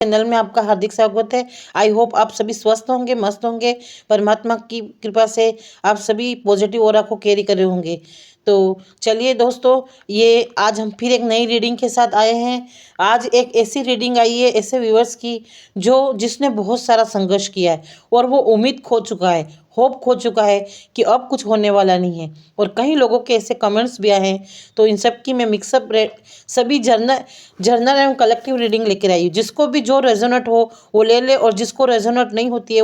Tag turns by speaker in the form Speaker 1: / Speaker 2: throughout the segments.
Speaker 1: Channel में आपका हार्दिक स्वागत है। आई होप आप सभी स्वस्थ होंगे, मस्त होंगे। परमात्मा की कृपा से आप सभी पॉजिटिव ऑरा को कैरी कर रहे होंगे। तो चलिए दोस्तों, ये आज हम फिर एक नई रीडिंग के साथ आए हैं। आज एक ऐसी रीडिंग आई है ऐसे व्यूअर्स की जो जिसने बहुत सारा संघर्ष किया है और वो उम्मीद खो चुका है, होप खो चुका है कि अब कुछ होने वाला नहीं है। और कई लोगों के ऐसे कमेंट्स भी आए हैं, तो इन सब की मैं मिक्सअप सभी जर्नल एवं कलेक्टिव रीडिंग लेकर आई हूँ। जिसको भी जो रेजोनेट हो वो ले ले, और जिसको रेजोनेट नहीं होती है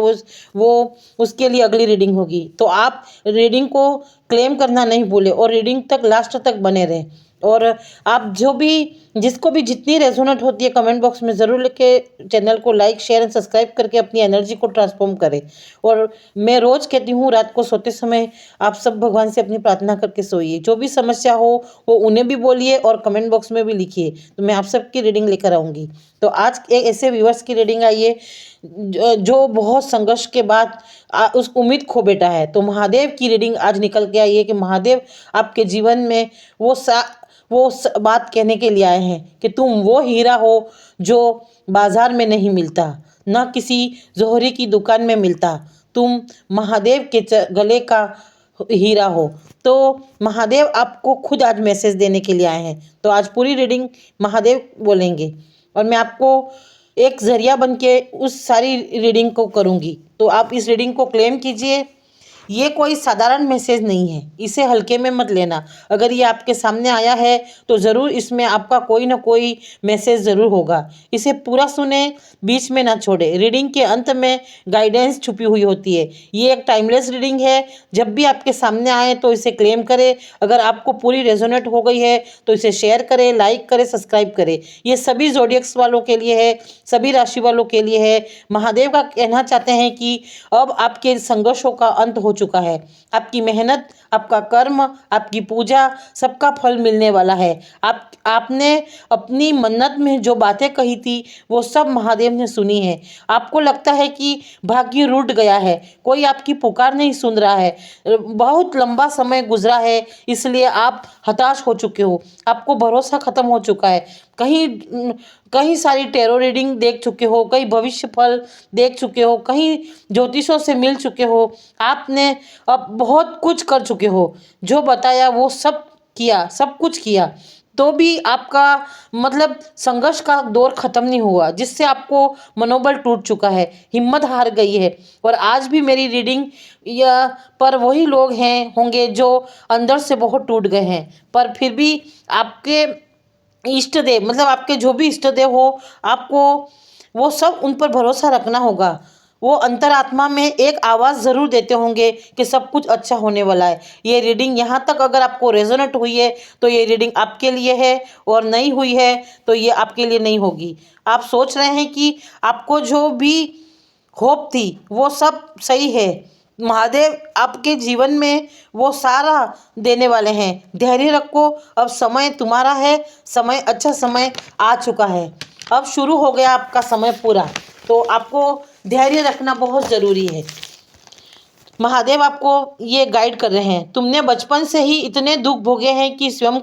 Speaker 1: वो उसके लिए अगली रीडिंग होगी। तो आप रीडिंग को क्लेम करना नहीं भूले और रीडिंग तक लास्ट तक बने रहें। और आप जो भी जिसको भी जितनी रेजोनेट होती है कमेंट बॉक्स में ज़रूर लिखे। चैनल को लाइक शेयर एंड सब्सक्राइब करके अपनी एनर्जी को ट्रांसफॉर्म करें। और मैं रोज़ कहती हूँ, रात को सोते समय आप सब भगवान से अपनी प्रार्थना करके सोइए। जो भी समस्या हो वो उन्हें भी बोलिए और कमेंट बॉक्स में भी लिखिए, तो मैं आप सबकी रीडिंग लेकर आऊँगी। तो आज एक ऐसे व्यूअर्स की रीडिंग आई है जो बहुत संघर्ष के बाद उस उम्मीद खो बैठा है। तो महादेव की रीडिंग आज निकल के आई है कि महादेव आपके जीवन में बात कहने के लिए आए हैं कि तुम वो हीरा हो जो बाजार में नहीं मिलता, ना किसी जोहरी की दुकान में मिलता। तुम महादेव के गले का हीरा हो। तो महादेव आपको खुद आज मैसेज देने के लिए आए हैं। तो आज पूरी रीडिंग महादेव बोलेंगे और मैं आपको एक जरिया बन के उस सारी रीडिंग को करूँगी। तो आप इस रीडिंग को क्लेम कीजिए। ये कोई साधारण मैसेज नहीं है, इसे हल्के में मत लेना। अगर ये आपके सामने आया है तो ज़रूर इसमें आपका कोई ना कोई मैसेज ज़रूर होगा। इसे पूरा सुने, बीच में ना छोड़े। रीडिंग के अंत में गाइडेंस छुपी हुई होती है। ये एक टाइमलेस रीडिंग है। जब भी आपके सामने आए तो इसे क्लेम करें। अगर आपको पूरी रेजोनेट हो गई है तो इसे शेयर करें, लाइक करें, सब्सक्राइब करें। ये सभी ज़ोडिएक्स वालों के लिए है, सभी राशि वालों के लिए है। महादेव का कहना चाहते हैं कि अब आपके संघर्षों का अंत हो चुका है। आपकी मेहनत, आपका कर्म, आपकी पूजा, सबका फल मिलने वाला है। आपने अपनी मन्नत में जो बातें कही थी वो सब महादेव ने सुनी है। आपको लगता है कि भाग्य रूठ गया है, कोई आपकी पुकार नहीं सुन रहा है, बहुत लंबा समय गुजरा है, इसलिए आप हताश हो चुके हो, आपको भरोसा खत्म हो चुका है। कहीं सारी टैरो रीडिंग देख चुके हो, कहीं भविष्य फल देख चुके हो, कहीं ज्योतिषों से मिल चुके हो, आपने अब बहुत कुछ कर चुके हो। जो बताया वो सब किया, सब कुछ किया, तो भी आपका मतलब संघर्ष का दौर खत्म नहीं हुआ, जिससे आपको मनोबल टूट चुका है, हिम्मत हार गई है। और आज भी मेरी रीडिंग या पर वही लोग हैं होंगे जो अंदर से बहुत टूट गए हैं, पर फिर भी आपके इष्ट देव, मतलब आपके जो भी इष्ट देव हो, आपको वो सब उन पर भरोसा रखना होगा। वो अंतरात्मा में एक आवाज़ ज़रूर देते होंगे कि सब कुछ अच्छा होने वाला है। ये रीडिंग यहाँ तक अगर आपको रेजोनेट हुई है तो ये रीडिंग आपके लिए है, और नहीं हुई है तो ये आपके लिए नहीं होगी। आप सोच रहे हैं कि आपको जो भी होप थी वो सब सही है, महादेव आपके जीवन में वो सारा देने वाले हैं। धैर्य रखो, अब समय तुम्हारा है, समय अच्छा समय आ चुका है, अब शुरू हो गया आपका समय पूरा। तो आपको धैर्य रखना बहुत ज़रूरी है। महादेव आपको ये गाइड कर रहे हैं। तुमने बचपन से ही इतने दुख भोगे हैं कि स्वयं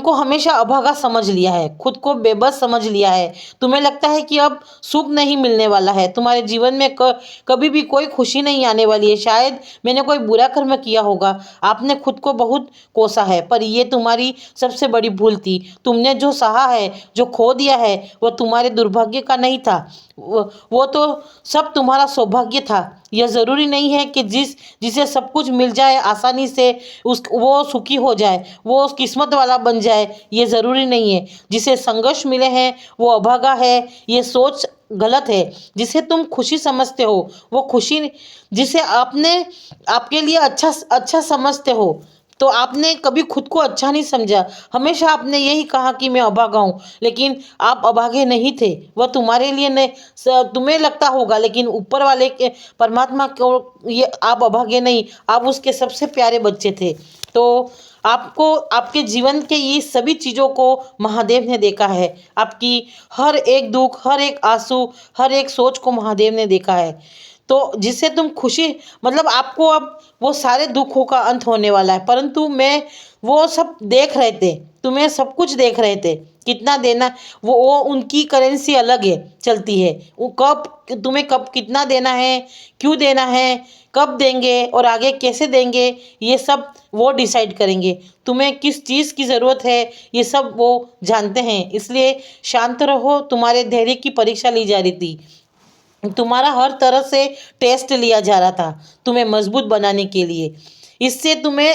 Speaker 1: को हमेशा अभागा समझ लिया है, खुद को बेबस समझ लिया है। तुम्हें लगता है कि अब सुख नहीं मिलने वाला है, तुम्हारे जीवन में कभी भी कोई खुशी नहीं आने वाली है। शायद मैंने कोई बुरा कर्म किया होगा, आपने खुद को बहुत कोसा है, पर यह तुम्हारी सबसे बड़ी भूल थी। तुमने जो सहा है, जो खो दिया है, वह तुम्हारे दुर्भाग्य का नहीं था, वो तो सब तुम्हारा सौभाग्य था। यह ज़रूरी नहीं है कि जिसे सब कुछ मिल जाए आसानी से वो सुखी हो जाए, वो किस्मत वाला बन जाए। ये ज़रूरी नहीं है। जिसे संघर्ष मिले हैं वो अभागा है, ये सोच गलत है। जिसे तुम खुशी समझते हो वो खुशी, जिसे आपने आपके लिए अच्छा समझते हो, तो आपने कभी खुद को अच्छा नहीं समझा। हमेशा आपने यही कहा कि मैं अभागा हूँ, लेकिन आप अभागे नहीं थे। वह तुम्हारे लिए नहीं, तुम्हें लगता होगा, लेकिन ऊपर वाले के परमात्मा को ये आप अभागे नहीं, आप उसके सबसे प्यारे बच्चे थे। तो आपको आपके जीवन के ये सभी चीज़ों को महादेव ने देखा है। आपकी हर एक दुख, हर एक आंसू, हर एक सोच को महादेव ने देखा है। तो जिससे तुम खुशी, मतलब आपको अब वो सारे दुखों का अंत होने वाला है, परंतु मैं वो सब देख रहे थे, तुम्हें सब कुछ देख रहे थे, कितना देना, वो उनकी करेंसी अलग है, चलती है। वो कब, तुम्हें कब कितना देना है, क्यों देना है, कब देंगे और आगे कैसे देंगे, ये सब वो डिसाइड करेंगे। तुम्हें किस चीज़ की ज़रूरत है, ये सब वो जानते हैं। इसलिए शांत रहो, तुम्हारे धैर्य की परीक्षा ली जा रही थी, तुम्हारा हर तरह से टेस्ट लिया जा रहा था, तुम्हें मजबूत बनाने के लिए। इससे तुम्हें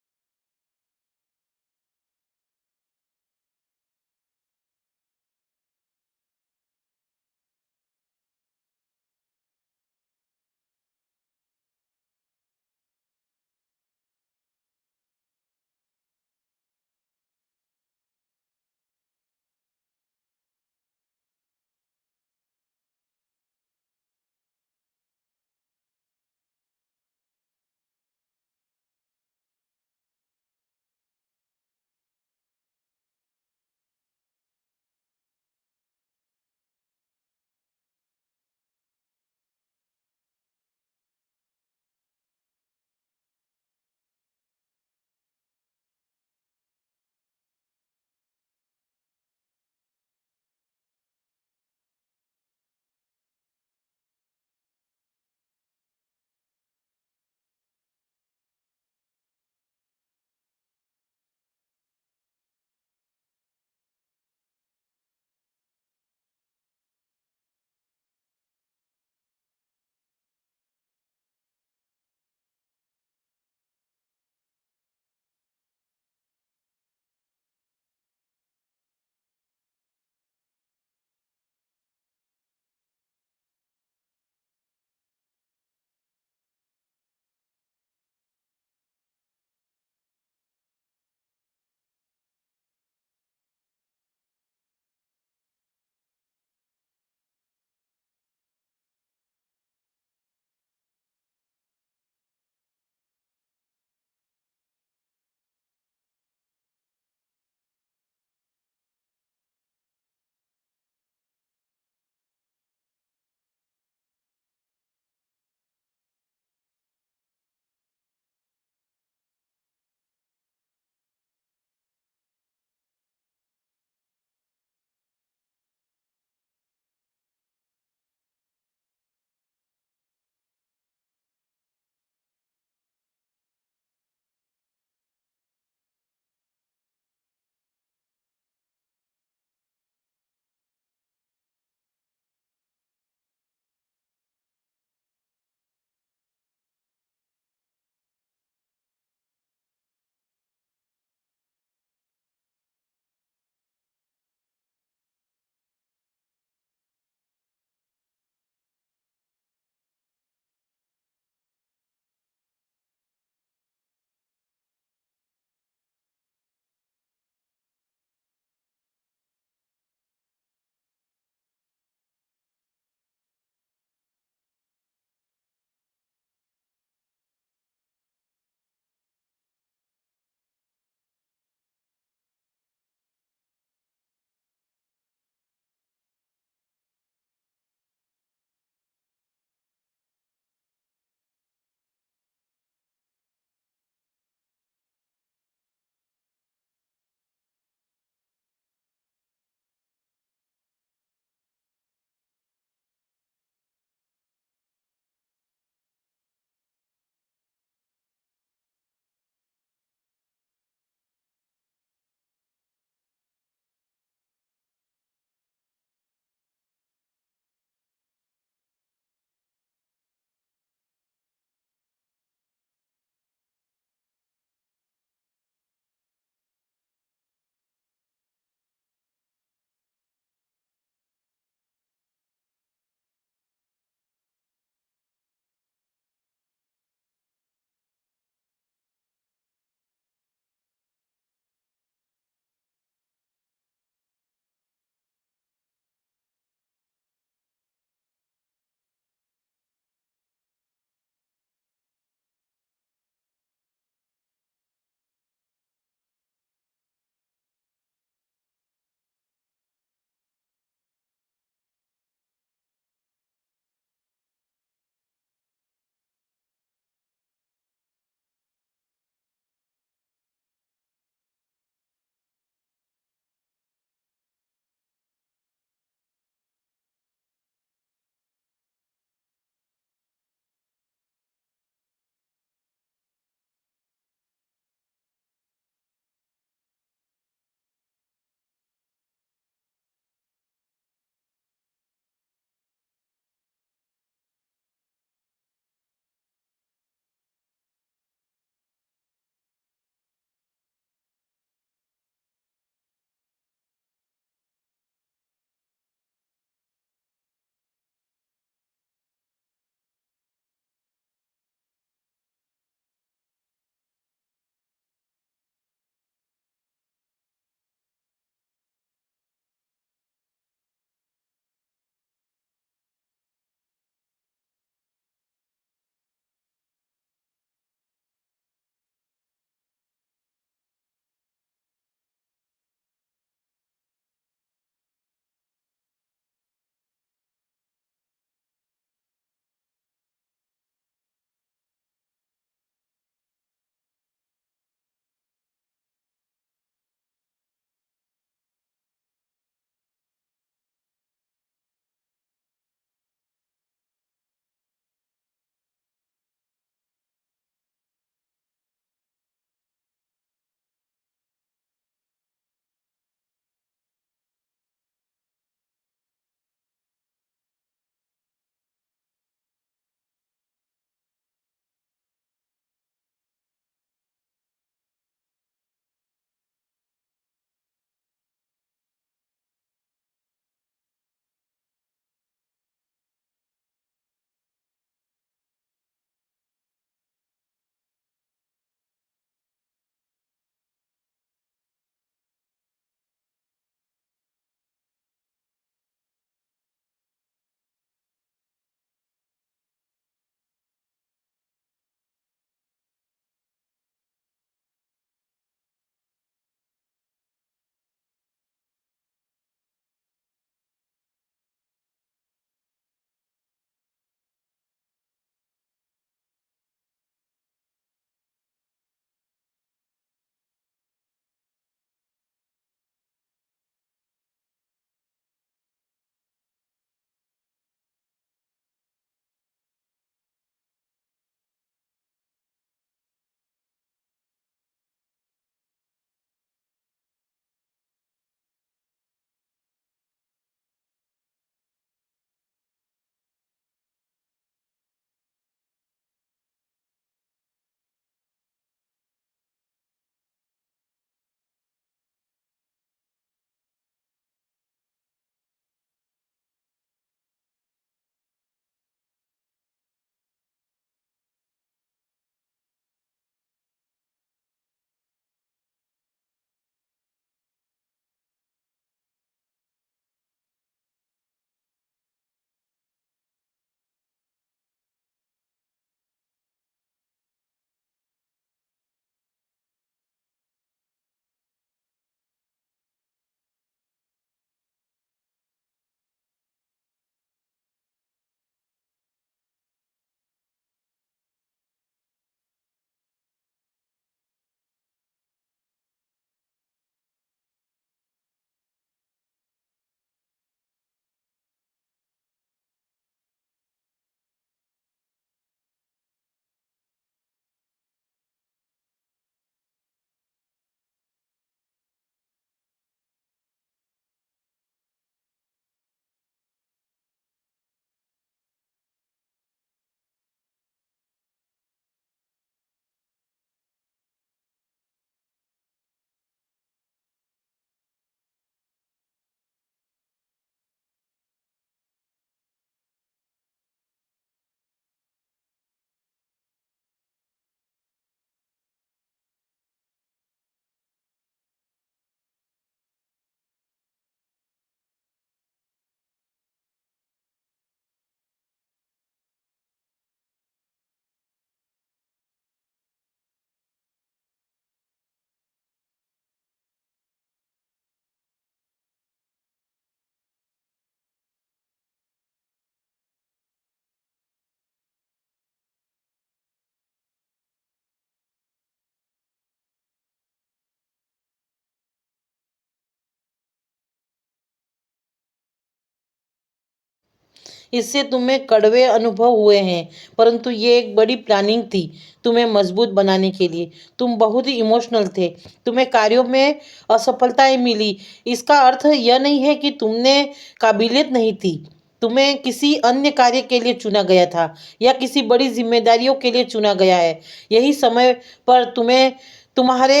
Speaker 1: इससे तुम्हें कड़वे अनुभव हुए हैं, परंतु ये एक बड़ी प्लानिंग थी तुम्हें मजबूत बनाने के लिए। तुम बहुत ही इमोशनल थे, तुम्हें कार्यों में असफलताएं मिली। इसका अर्थ यह नहीं है कि तुमने काबिलियत नहीं थी, तुम्हें किसी अन्य कार्य के लिए चुना गया था या किसी बड़ी जिम्मेदारियों के लिए चुना गया है। यही समय पर तुम्हें तुम्हारे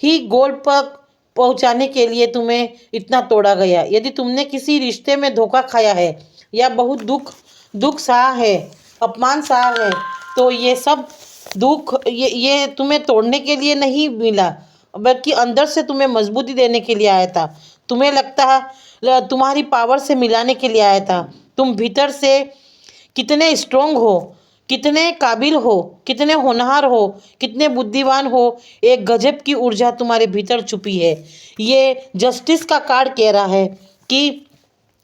Speaker 1: ही गोल पर पहुंचाने के लिए तुम्हें इतना तोड़ा गया। यदि तुमने किसी रिश्ते में धोखा खाया है या बहुत दुख दुख सहा है, अपमान सहा है, तो ये सब दुख ये तुम्हें तोड़ने के लिए नहीं मिला, बल्कि अंदर से तुम्हें मजबूती देने के लिए आया था। तुम्हें लगता है तुम्हारी पावर से मिलाने के लिए आया था। तुम भीतर से कितने स्ट्रोंग हो, कितने काबिल हो, कितने होनहार हो, कितने बुद्धिमान हो, एक गजब की ऊर्जा तुम्हारे भीतर छुपी है। ये जस्टिस का कार्ड कह रहा है कि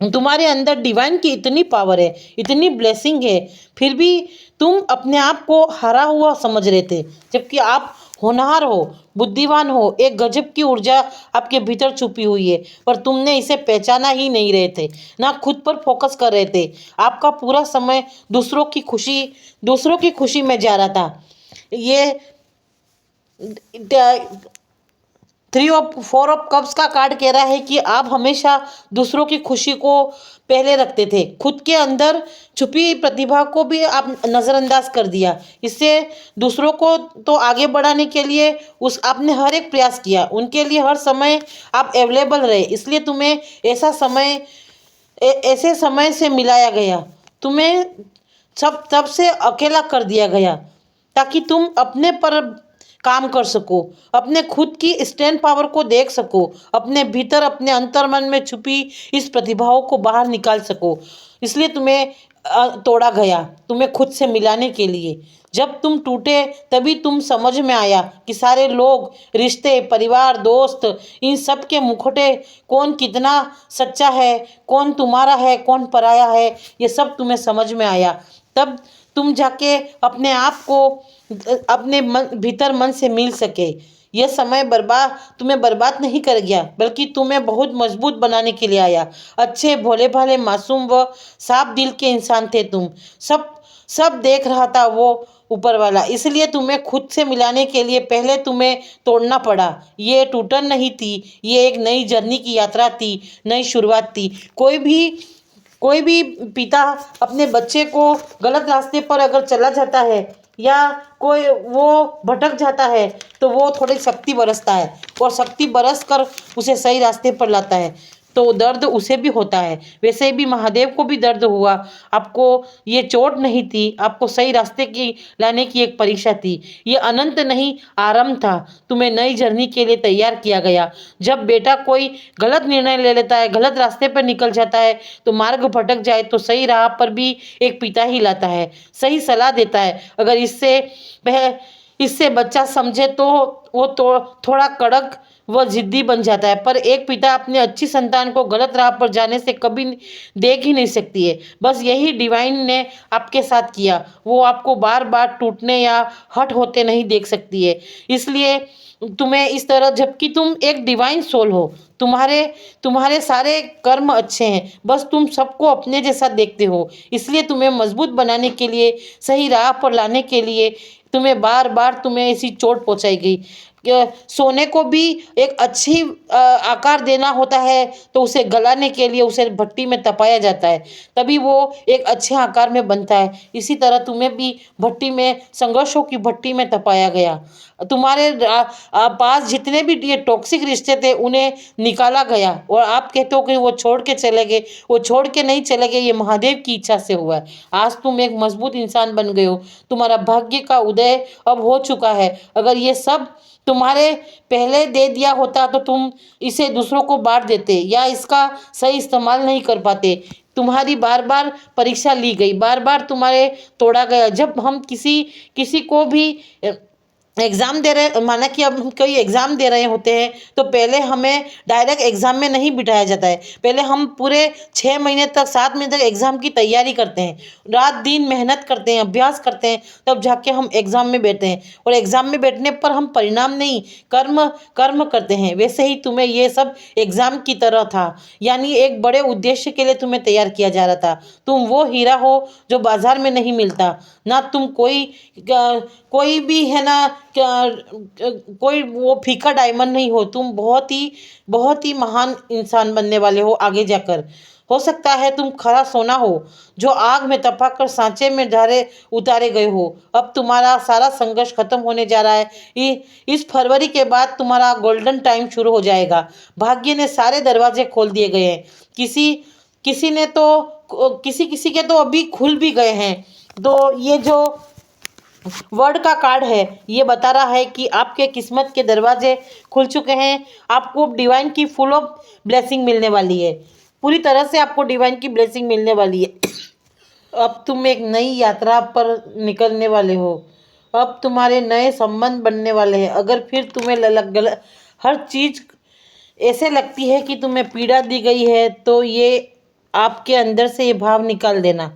Speaker 1: तुम्हारे अंदर डिवाइन की इतनी पावर है, इतनी ब्लेसिंग है, फिर भी तुम अपने आप को हरा हुआ समझ रहे थे, जबकि आप होनहार हो, बुद्धिमान हो, एक गजब की ऊर्जा आपके भीतर छुपी हुई है, पर तुमने इसे पहचाना ही नहीं रहे थे, ना खुद पर फोकस कर रहे थे। आपका पूरा समय दूसरों की खुशी में जा रहा था। ये 4 ऑफ कप्स का कार्ड कह रहा है कि आप हमेशा दूसरों की खुशी को पहले रखते थे, खुद के अंदर छुपी प्रतिभा को भी आप नज़रअंदाज कर दिया। इससे दूसरों को तो आगे बढ़ाने के लिए आपने हर एक प्रयास किया, उनके लिए हर समय आप अवेलेबल रहे, इसलिए तुम्हें ऐसे समय से मिलाया गया, तुम्हें तब से अकेला कर दिया गया, ताकि तुम अपने पर काम कर सको, अपने खुद की स्टैंड पावर को देख सको, अपने भीतर अपने अंतर्मन में छुपी इस प्रतिभाओं को बाहर निकाल सको। इसलिए तुम्हें तोड़ा गया, तुम्हें खुद से मिलाने के लिए। जब तुम टूटे तभी तुम समझ में आया कि सारे लोग, रिश्ते, परिवार, दोस्त, इन सब के मुखौटे कौन कितना सच्चा है, कौन तुम्हारा है, कौन पराया है, ये सब तुम्हें समझ में आया। तब तुम जाके अपने आप को अपने भीतर मन से मिल सके। यह समय तुम्हें बर्बाद नहीं कर गया, बल्कि तुम्हें बहुत मजबूत बनाने के लिए आया। अच्छे, भोले भाले, मासूम व साफ दिल के इंसान थे तुम। सब देख रहा था वो ऊपर वाला, इसलिए तुम्हें खुद से मिलाने के लिए पहले तुम्हें तोड़ना पड़ा। ये टूटन नहीं थी, ये एक नई जर्नी की यात्रा थी, नई शुरुआत थी। कोई भी पिता अपने बच्चे को गलत रास्ते पर अगर चला जाता है या कोई वो भटक जाता है, तो वो थोड़ी शक्ति बरसता है और शक्ति बरस कर उसे सही रास्ते पर लाता है, तो दर्द उसे भी होता है। वैसे भी महादेव को भी दर्द हुआ। आपको ये चोट नहीं थी, आपको सही रास्ते की लाने की एक परीक्षा थी। ये अनंत नहीं, आरंभ था। तुम्हें नई जर्नी के लिए तैयार किया गया। जब बेटा कोई गलत निर्णय ले लेता है, गलत रास्ते पर निकल जाता है, तो मार्ग भटक जाए, तो सही राह पर भी एक पिता ही लाता है, सही सलाह देता है। अगर इससे बच्चा समझे तो वो थोड़ा कड़क वह जिद्दी बन जाता है, पर एक पिता अपने अच्छी संतान को गलत राह पर जाने से कभी देख ही नहीं सकती है। बस यही डिवाइन ने आपके साथ किया। वो आपको बार बार टूटने या हट होते नहीं देख सकती है, इसलिए तुम्हें इस तरह, जबकि तुम एक डिवाइन सोल हो, तुम्हारे सारे कर्म अच्छे हैं, बस तुम सबको अपने जैसा देखते हो। इसलिए तुम्हें मजबूत बनाने के लिए, सही राह पर लाने के लिए तुम्हें बार बार तुम्हें ऐसी चोट पहुंचाई गई। सोने को भी एक अच्छी आकार देना होता है, तो उसे गलाने के लिए उसे भट्टी में तपाया जाता है, तभी वो एक अच्छे आकार में बनता है। इसी तरह तुम्हें भी भट्टी में, संघर्षों की भट्टी में तपाया गया। तुम्हारे पास जितने भी ये टॉक्सिक रिश्ते थे उन्हें निकाला गया, और आप कहते हो कि वो छोड़ के चले गए, वो छोड़ के नहीं चले गए, ये महादेव की इच्छा से हुआ है। आज तुम एक मजबूत इंसान बन गए हो, तुम्हारा भाग्य का उदय अब हो चुका है। अगर ये सब तुम्हारे पहले दे दिया होता तो तुम इसे दूसरों को बांट देते या इसका सही इस्तेमाल नहीं कर पाते। तुम्हारी बार बार परीक्षा ली गई, बार बार तुम्हारे तोड़ा गया। जब हम किसी को भी एग्ज़ाम दे रहे, माना कि अब हम कोई एग्ज़ाम दे रहे होते हैं तो पहले हमें डायरेक्ट एग्ज़ाम में नहीं बिठाया जाता है। पहले हम पूरे 6 महीने तक 7 महीने तक एग्ज़ाम की तैयारी करते हैं, रात दिन मेहनत करते हैं, अभ्यास करते हैं, तब जाके हम एग्ज़ाम में बैठते हैं। और एग्ज़ाम में बैठने पर हम परिणाम नहीं, कर्म कर्म करते हैं। वैसे ही तुम्हें ये सब एग्ज़ाम की तरह था, यानी एक बड़े उद्देश्य के लिए तुम्हें तैयार किया जा रहा था। तुम वो हीरा हो जो बाजार में नहीं मिलता। ना तुम कोई भी है ना, कोई वो फीका डायमंड नहीं हो। तुम बहुत ही महान इंसान बनने वाले हो आगे जाकर। हो सकता है तुम खरा सोना हो जो आग में तपाकर सांचे में उतारे गए हो। अब तुम्हारा सारा संघर्ष खत्म होने जा रहा है। इस फरवरी के बाद तुम्हारा गोल्डन टाइम शुरू हो जाएगा। भाग्य ने सारे दरवाजे खोल दिए गए हैं। किसी किसी ने तो किसी किसी के तो अभी खुल भी गए हैं। तो ये जो वर्ड का कार्ड है ये बता रहा है कि आपके किस्मत के दरवाजे खुल चुके हैं। आपको डिवाइन की फुल ऑफ ब्लेसिंग मिलने वाली है। पूरी तरह से आपको डिवाइन की ब्लेसिंग मिलने वाली है। अब तुम एक नई यात्रा पर निकलने वाले हो। अब तुम्हारे नए संबंध बनने वाले हैं। अगर फिर तुम्हें हर चीज़ ऐसे लगती है कि तुम्हें पीड़ा दी गई है तो ये आपके अंदर से ये भाव निकाल देना।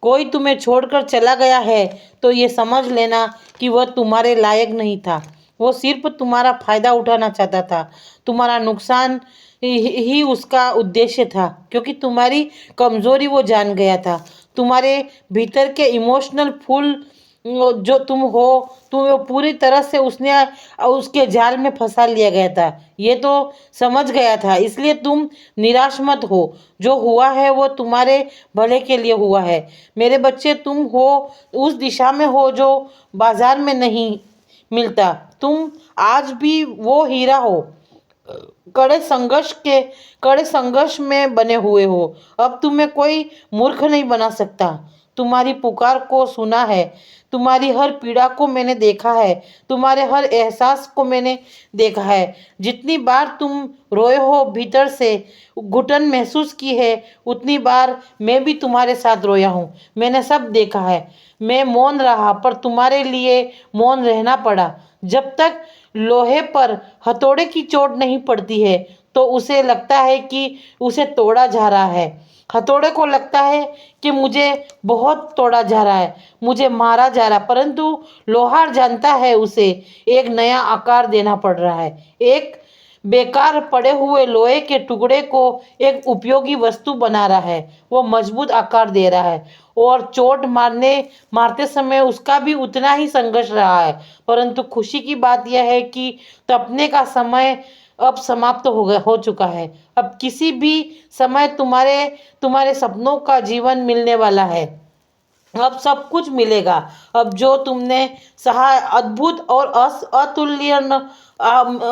Speaker 1: कोई तुम्हें छोड़कर चला गया है तो ये समझ लेना कि वह तुम्हारे लायक नहीं था। वो सिर्फ तुम्हारा फायदा उठाना चाहता था। तुम्हारा नुकसान ही उसका उद्देश्य था, क्योंकि तुम्हारी कमजोरी वो जान गया था। तुम्हारे भीतर के इमोशनल फूल जो तुम हो, तुम्हें वो पूरी तरह से उसके जाल में फंसा लिया गया था। ये तो समझ गया था, इसलिए तुम निराश मत हो। जो हुआ है वो तुम्हारे भले के लिए हुआ है मेरे बच्चे। तुम हो उस दिशा में हो जो बाजार में नहीं मिलता। तुम आज भी वो हीरा हो कड़े संघर्ष में बने हुए हो। अब तुम्हें कोई मूर्ख नहीं बना सकता। तुम्हारी पुकार को सुना है। तुम्हारी हर पीड़ा को मैंने देखा है। तुम्हारे हर एहसास को मैंने देखा है। जितनी बार तुम रोए हो, भीतर से घुटन महसूस की है, उतनी बार मैं भी तुम्हारे साथ रोया हूँ। मैंने सब देखा है। मैं मौन रहा, पर तुम्हारे लिए मौन रहना पड़ा। जब तक लोहे पर हथौड़े की चोट नहीं पड़ती है तो उसे लगता है कि उसे तोड़ा जा रहा है। हथौड़े को लगता है कि मुझे बहुत तोड़ा जा रहा है, मुझे मारा जा रहा है, परंतु लोहार जानता है उसे एक नया आकार देना पड़ रहा है। एक बेकार पड़े हुए लोहे के टुकड़े को एक उपयोगी वस्तु बना रहा है। वो मजबूत आकार दे रहा है। और चोट मारते समय उसका भी उतना ही संघर्ष रहा है। परंतु खुशी की बात यह है कि तपने का समय अब समाप्त हो चुका है। अब किसी भी समय तुम्हारे सपनों का जीवन मिलने वाला है। अब सब कुछ मिलेगा। अब जो तुमने सहा अद्भुत और अतुल्य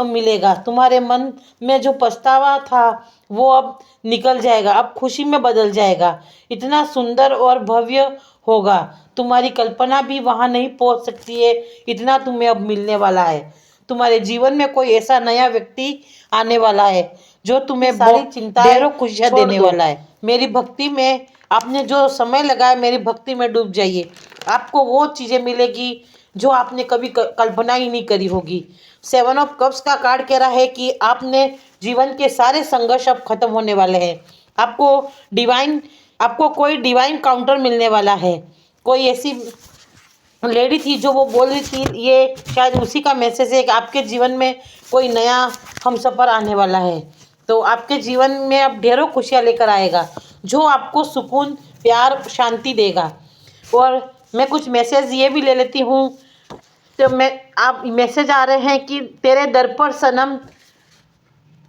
Speaker 1: मिलेगा। तुम्हारे मन में जो पछतावा था वो अब निकल जाएगा, अब खुशी में बदल जाएगा। इतना सुंदर और भव्य होगा, तुम्हारी कल्पना भी वहाँ नहीं पहुँच सकती है। इतना तुम्हें अब मिलने वाला है। तुम्हारे जीवन में कोई ऐसा नया व्यक्ति आने वाला है जो तुम्हें सारी चिंताएं ढेरों खुशियां देने वाला है। मेरी भक्ति में आपने जो समय लगाया, मेरी भक्ति में डूब जाइए। आपको वो चीज़ें मिलेगी जो आपने कभी कल्पना ही नहीं करी होगी। 7 ऑफ कप्स का कार्ड कह रहा है कि आपने जीवन के सारे संघर्ष अब खत्म होने वाले हैं। आपको कोई डिवाइन काउंटर मिलने वाला है। कोई ऐसी लेडी थी जो वो बोल रही थी, ये शायद उसी का मैसेज है कि आपके जीवन में कोई नया हमसफ़र आने वाला है। तो आपके जीवन में अब ढेरों खुशियाँ लेकर आएगा जो आपको सुकून, प्यार, शांति देगा। और मैं कुछ मैसेज ये भी ले लेती हूँ। तो आप मैसेज आ रहे हैं कि तेरे दर पर सनम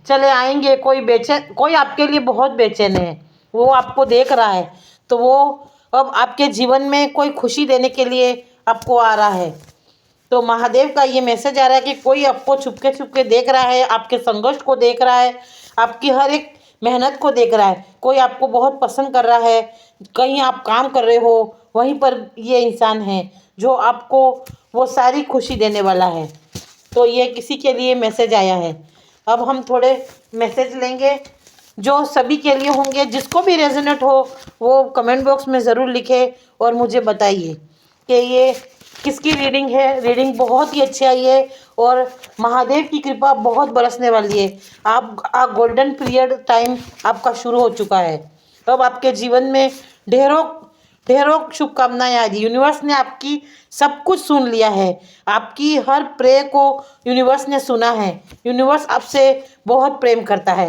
Speaker 1: चले आएंगे। कोई आपके लिए बहुत बेचैन है, वो आपको देख रहा है। तो वो अब आपके जीवन में कोई खुशी देने के लिए आपको आ रहा है। तो महादेव का ये मैसेज आ रहा है कि कोई आपको छुपके छुपके देख रहा है, आपके संघर्ष को देख रहा है, आपकी हर एक मेहनत को देख रहा है। कोई आपको बहुत पसंद कर रहा है। कहीं आप काम कर रहे हो, वहीं पर ये इंसान है जो आपको वो सारी खुशी देने वाला है। तो ये किसी के लिए मैसेज आया है। अब हम थोड़े मैसेज लेंगे जो सभी के लिए होंगे। जिसको भी रेजोनेट हो वो कमेंट बॉक्स में ज़रूर लिखे और मुझे बताइए कि ये किसकी रीडिंग है? रीडिंग बहुत ही अच्छी आई है और महादेव की कृपा बहुत बरसने वाली है। आप गोल्डन पीरियड टाइम आपका शुरू हो चुका है। अब आपके जीवन में ढेरों ढेरों शुभकामनाएं आ रही। यूनिवर्स ने आपकी सब कुछ सुन लिया है। आपकी हर प्रे को यूनिवर्स ने सुना है। यूनिवर्स आपसे बहुत प्रेम करता है।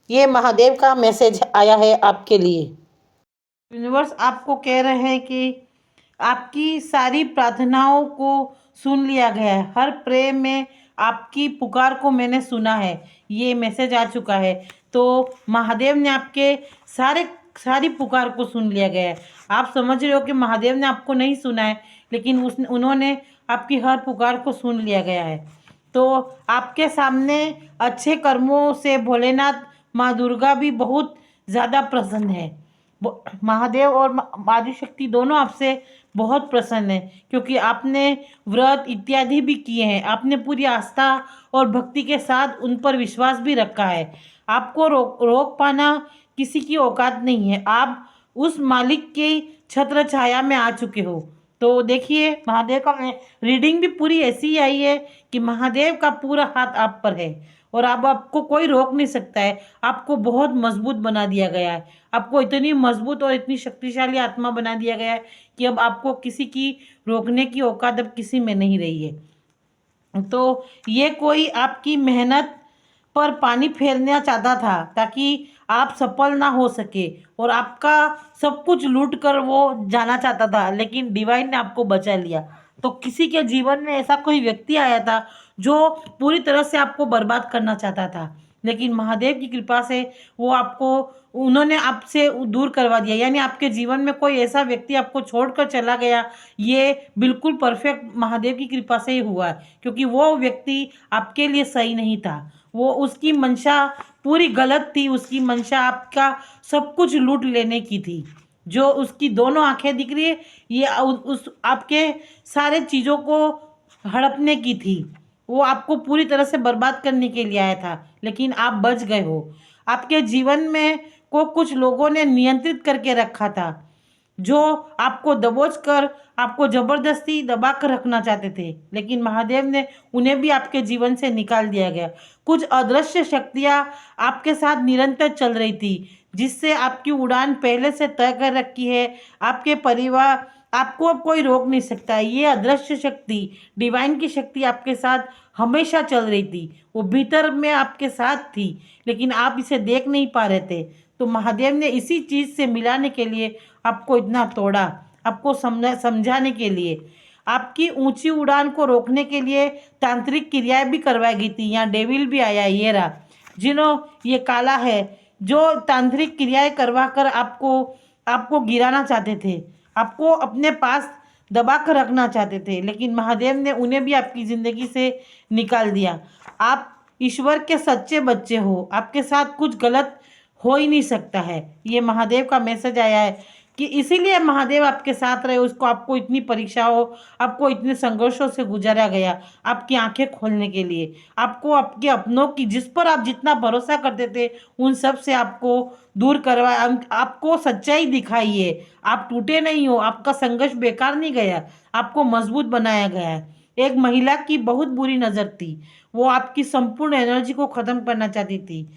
Speaker 1: ये महादेव का मैसेज आया है आपके लिए। यूनिवर्स आपको कह रहे हैं कि आपकी सारी प्रार्थनाओं को सुन लिया गया है। हर प्रे में आपकी पुकार को मैंने सुना है। ये मैसेज आ चुका है। तो महादेव ने आपके सारी पुकार को सुन लिया गया है। आप समझ रहे हो कि महादेव ने आपको नहीं सुना है, लेकिन उन्होंने आपकी हर पुकार को सुन लिया गया है। तो आपके सामने अच्छे कर्मों से भोलेनाथ माँ दुर्गा भी बहुत ज़्यादा प्रसन्न है। महादेव और आदिशक्ति दोनों आपसे बहुत प्रसन्न है, क्योंकि आपने व्रत इत्यादि भी किए हैं। आपने पूरी आस्था और भक्ति के साथ उन पर विश्वास भी रखा है। आपको रोक पाना किसी की औकात नहीं है। आप उस मालिक के छत्र छाया में आ चुके हो। तो देखिए, महादेव का रीडिंग भी पूरी ऐसी ही आई है कि महादेव का पूरा हाथ आप पर है और अब आपको कोई रोक नहीं सकता है। आपको बहुत मजबूत बना दिया गया है। आपको इतनी मजबूत और इतनी शक्तिशाली आत्मा बना दिया गया है कि अब आपको किसी की रोकने की औकात अब किसी में नहीं रही है। तो ये कोई आपकी मेहनत पर पानी फेरना चाहता था ताकि आप सफल ना हो सके और आपका सब कुछ लूट कर वो जाना चाहता था, लेकिन डिवाइन ने आपको बचा लिया। तो किसी के जीवन में ऐसा कोई व्यक्ति आया था जो पूरी तरह से आपको बर्बाद करना चाहता था, लेकिन महादेव की कृपा से वो आपको उन्होंने आपसे दूर करवा दिया। यानी आपके जीवन में कोई ऐसा व्यक्ति आपको छोड़कर चला गया, ये बिल्कुल परफेक्ट महादेव की कृपा से ही हुआ है, क्योंकि वो व्यक्ति आपके लिए सही नहीं था। वो उसकी मंशा पूरी गलत थी। उसकी मंशा आपका सब कुछ लूट लेने की थी। जो उसकी दोनों आंखें दिख रही है, ये उस आपके सारे चीज़ों को हड़पने की थी। वो आपको पूरी तरह से बर्बाद करने के लिए आया था, लेकिन आप बच गए हो। आपके जीवन में को कुछ लोगों ने नियंत्रित करके रखा था, जो आपको दबोच कर आपको जबरदस्ती दबा कर रखना चाहते थे, लेकिन महादेव ने उन्हें भी आपके जीवन से निकाल दिया गया। कुछ अदृश्य शक्तियाँ आपके साथ निरंतर चल रही थी, जिससे आपकी उड़ान पहले से तय कर रखी है। आपके परिवार आपको अब कोई रोक नहीं सकता। ये अदृश्य शक्ति, डिवाइन की शक्ति आपके साथ हमेशा चल रही थी। वो भीतर में आपके साथ थी, लेकिन आप इसे देख नहीं पा रहे थे। तो महादेव ने इसी चीज़ से मिलाने के लिए आपको इतना तोड़ा, आपको समझाने के लिए, आपकी ऊंची उड़ान को रोकने के लिए तांत्रिक क्रियाएं भी करवाई गई थी। यहाँ डेविल भी आया, ये रहा, जिन्हों ये काला है, जो तांत्रिक क्रियाएं करवा कर आपको आपको गिराना चाहते थे, आपको अपने पास दबा कर रखना चाहते थे, लेकिन महादेव ने उन्हें भी आपकी ज़िंदगी से निकाल दिया। आप ईश्वर के सच्चे बच्चे हो। आपके साथ कुछ गलत हो ही नहीं सकता है। ये महादेव का मैसेज आया है कि इसीलिए महादेव आपके साथ रहे। उसको आपको इतनी परीक्षाओं, आपको इतने संघर्षों से गुजारा गया, आपकी आंखें खोलने के लिए, आपको आपके अपनों की, जिस पर आप जितना भरोसा करते थे, उन सब से आपको दूर करवाया, आपको सच्चाई दिखाई है। आप टूटे नहीं हो। आपका संघर्ष बेकार नहीं गया, आपको मजबूत बनाया गया है। एक महिला की बहुत बुरी नज़र थी। वो आपकी संपूर्ण एनर्जी को ख़त्म करना चाहती थी,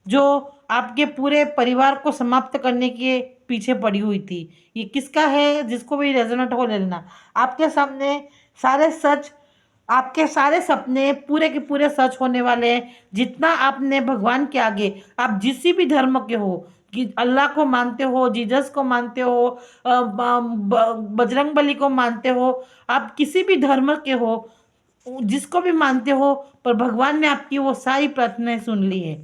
Speaker 1: जो आपके पूरे परिवार को समाप्त करने के पीछे पड़ी हुई थी। ये किसका है? जिसको भी रेजोनेट हो ले लेना। आपके सामने सारे सच, आपके सारे सपने पूरे के पूरे सच होने वाले हैं। जितना आपने भगवान के आगे, आप जिस भी धर्म के हो, कि अल्लाह को मानते हो, जीसस को मानते हो, बजरंग बली को मानते हो, आप किसी भी धर्म के हो, जिसको भी मानते हो, पर भगवान ने आपकी वो सारी प्रार्थनाएं सुन ली है।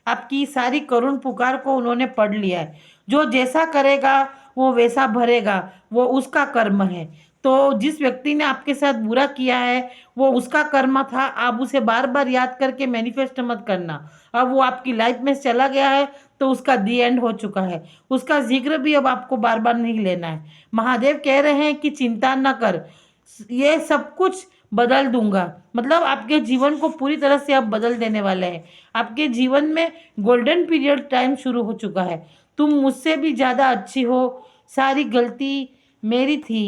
Speaker 1: आपकी सारी करुण पुकार को उन्होंने पढ़ लिया है। जो जैसा करेगा वो वैसा भरेगा, वो उसका कर्म है। तो जिस व्यक्ति ने आपके साथ बुरा किया है, वो उसका कर्म था। आप उसे बार बार याद करके मैनिफेस्ट मत करना। अब वो आपकी लाइफ में चला गया है, तो उसका दी एंड हो चुका है। उसका जिक्र भी अब आपको बार बार नहीं लेना है। महादेव कह रहे हैं कि चिंता न कर, ये सब कुछ बदल दूंगा। मतलब आपके जीवन को पूरी तरह से अब बदल देने वाले हैं। आपके जीवन में गोल्डन पीरियड टाइम शुरू हो चुका है। तुम मुझसे भी ज़्यादा अच्छी हो। सारी गलती मेरी थी।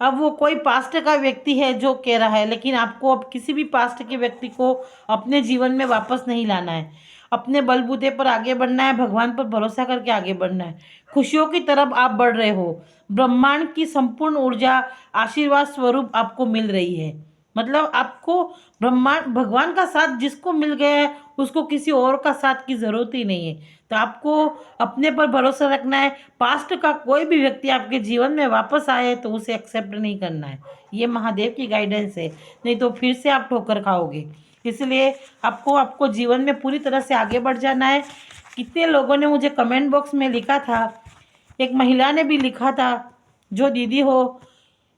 Speaker 1: अब वो कोई पास्ट का व्यक्ति है जो कह रहा है, लेकिन आपको अब किसी भी पास्ट के व्यक्ति को अपने जीवन में वापस नहीं लाना है। अपने बलबूते पर आगे बढ़ना है, भगवान पर भरोसा करके आगे बढ़ना है। खुशियों की तरफ आप बढ़ रहे हो। ब्रह्मांड की संपूर्ण ऊर्जा आशीर्वाद स्वरूप आपको मिल रही है। मतलब आपको ब्रह्मांड भगवान का साथ जिसको मिल गया है उसको किसी और का साथ की जरूरत ही नहीं है। तो आपको अपने पर भरोसा रखना है। पास्ट का कोई भी व्यक्ति आपके जीवन में वापस आए तो उसे एक्सेप्ट नहीं करना है। ये महादेव की गाइडेंस है, नहीं तो फिर से आप ठोकर खाओगे। इसलिए आपको आपको जीवन में पूरी तरह से आगे बढ़ जाना है। कितने लोगों ने मुझे कमेंट बॉक्स में लिखा था, एक महिला ने भी लिखा था जो दीदी हो,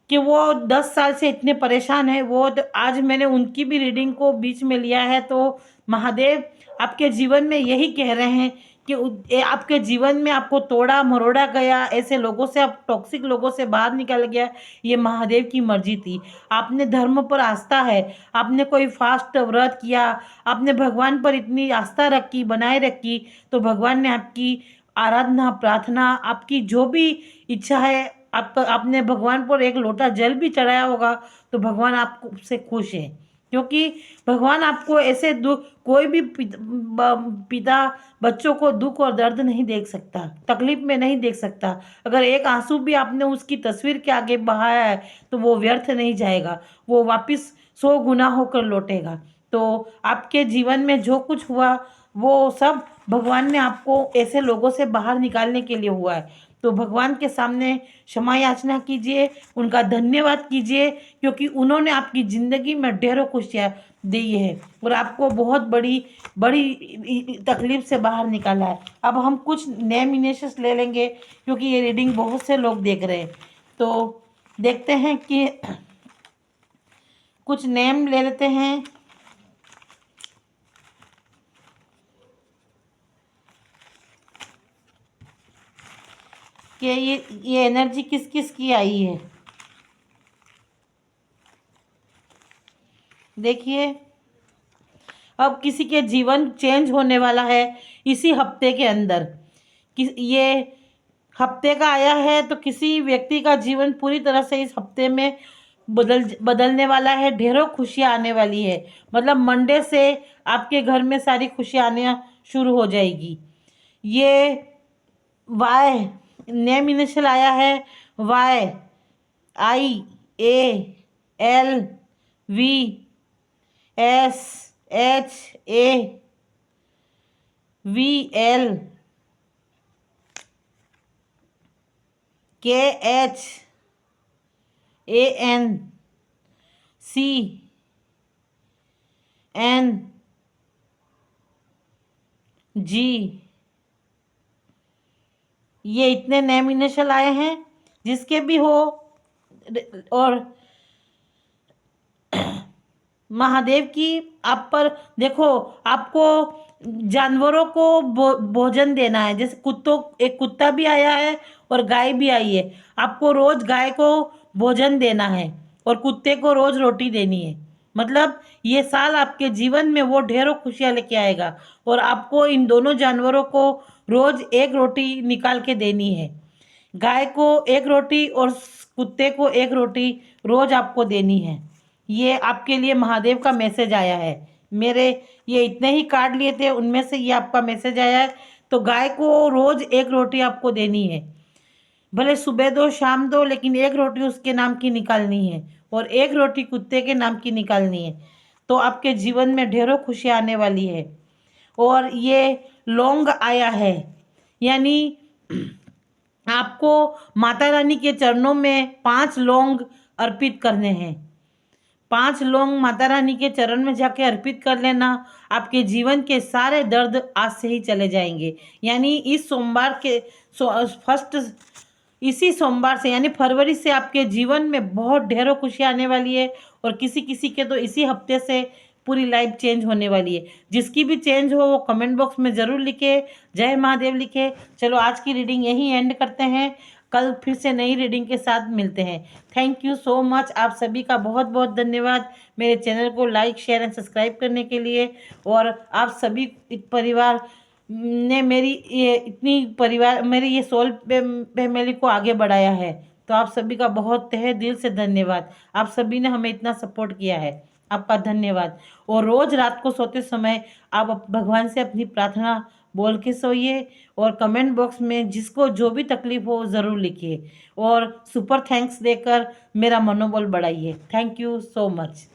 Speaker 1: कि वो 10 साल से इतने परेशान है। वो तो आज मैंने उनकी भी रीडिंग को बीच में लिया है। तो महादेव आपके जीवन में यही कह रहे हैं कि आपके जीवन में आपको तोड़ा मरोड़ा गया, ऐसे लोगों से, आप टॉक्सिक लोगों से बाहर निकल गया, ये महादेव की मर्जी थी। आपने धर्म पर आस्था है, आपने कोई फास्ट व्रत किया, आपने भगवान पर इतनी आस्था रखी, बनाए रखी, तो भगवान ने आपकी आराधना प्रार्थना, आपकी जो भी इच्छा है, आपने भगवान पर एक लोटा जल भी चढ़ाया होगा तो भगवान आपको से खुश है। क्योंकि भगवान आपको ऐसे दुख, कोई भी पिता बच्चों को दुख और दर्द नहीं देख सकता, तकलीफ में नहीं देख सकता। अगर एक आंसू भी आपने उसकी तस्वीर के आगे बहाया है तो वो व्यर्थ नहीं जाएगा, वो वापस 100 गुना होकर लौटेगा। तो आपके जीवन में जो कुछ हुआ वो सब भगवान ने आपको ऐसे लोगों से बाहर निकालने के लिए हुआ है। तो भगवान के सामने क्षमा याचना कीजिए, उनका धन्यवाद कीजिए, क्योंकि उन्होंने आपकी ज़िंदगी में ढेरों खुशियाँ दी है और आपको बहुत बड़ी बड़ी तकलीफ से बाहर निकाला है। अब हम कुछ नेम इनिशियल्स ले लेंगे क्योंकि ये रीडिंग बहुत से लोग देख रहे हैं। तो देखते हैं कि कुछ नेम ले लेते हैं। कि ये एनर्जी किस किस की आई है। देखिए, अब किसी के जीवन चेंज होने वाला है इसी हफ्ते के अंदर। ये हफ्ते का आया है तो किसी व्यक्ति का जीवन पूरी तरह से इस हफ्ते में बदलने वाला है। ढेरों खुशियाँ आने वाली है। मतलब मंडे से आपके घर में सारी खुशियाँ आने शुरू हो जाएगी। ये वाई नेम इनिशियल आया है, YSHAVLVSHANG। ये इतने नेम इनिशियल आए हैं, जिसके भी हो। और महादेव की आप पर देखो, आपको जानवरों को भोजन देना है। जैसे कुत्तों, एक कुत्ता भी आया है और गाय भी आई है। आपको रोज गाय को भोजन देना है और कुत्ते को रोज रोटी देनी है। मतलब ये साल आपके जीवन में वो ढेरों खुशियाँ लेके आएगा और आपको इन दोनों जानवरों को रोज एक रोटी निकाल के देनी है। गाय को एक रोटी और कुत्ते को एक रोटी रोज आपको देनी है। ये आपके लिए महादेव का मैसेज आया है। मेरे ये इतने ही कार्ड लिए थे, उनमें से ये आपका मैसेज आया है। तो गाय को रोज एक रोटी आपको देनी है, भले सुबह दो शाम दो, लेकिन एक रोटी उसके नाम की निकालनी है और एक रोटी कुत्ते के नाम की निकालनी है। तो आपके जीवन में ढेरों खुशियाँ आने वाली है। और ये लौंग आया है, यानी आपको माता रानी के चरणों में 5 लौंग अर्पित करने हैं। 5 लौंग माता रानी के चरण में जाके अर्पित कर लेना। आपके जीवन के सारे दर्द आज से ही चले जाएंगे। यानी इस सोमवार के इसी सोमवार से, यानी फरवरी से आपके जीवन में बहुत ढेरों खुशियाँ आने वाली है। और किसी किसी के तो इसी हफ्ते से पूरी लाइफ चेंज होने वाली है। जिसकी भी चेंज हो वो कमेंट बॉक्स में ज़रूर लिखे, जय महादेव लिखे। चलो आज की रीडिंग यहीं एंड करते हैं, कल फिर से नई रीडिंग के साथ मिलते हैं। थैंक यू सो मच, आप सभी का बहुत बहुत धन्यवाद मेरे चैनल को लाइक शेयर एंड सब्सक्राइब करने के लिए। और आप सभी परिवार ने मेरी ये सोल फैमिली को आगे बढ़ाया है। तो आप सभी का बहुत तहे दिल से धन्यवाद। आप सभी ने हमें इतना सपोर्ट किया है, आपका धन्यवाद। और रोज रात को सोते समय आप भगवान से अपनी प्रार्थना बोल के सोइए और कमेंट बॉक्स में जिसको जो भी तकलीफ हो ज़रूर लिखिए और सुपर थैंक्स देकर मेरा मनोबल बढ़ाइए। Thank you so much.